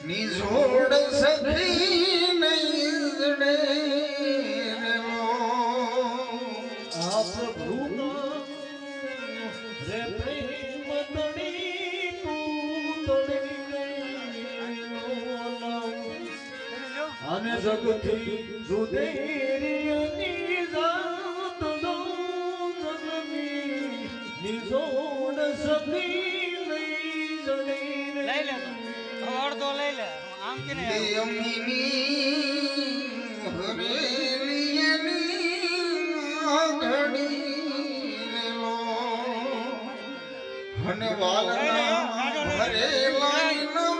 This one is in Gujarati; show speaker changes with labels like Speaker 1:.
Speaker 1: નિજોડ સખી નહીં જડે
Speaker 2: આ પ્રભુ રે પ્રેમ તણી તું તણી અને જગથી જુદેરી જાત દો જગની નિજોડ સખી નહીં જડે
Speaker 3: લઈ લે અડધો લઈ લે આમ કે ને
Speaker 1: અમીની હરેલીની ઘડી લો હનવાલના હરેલાઈનો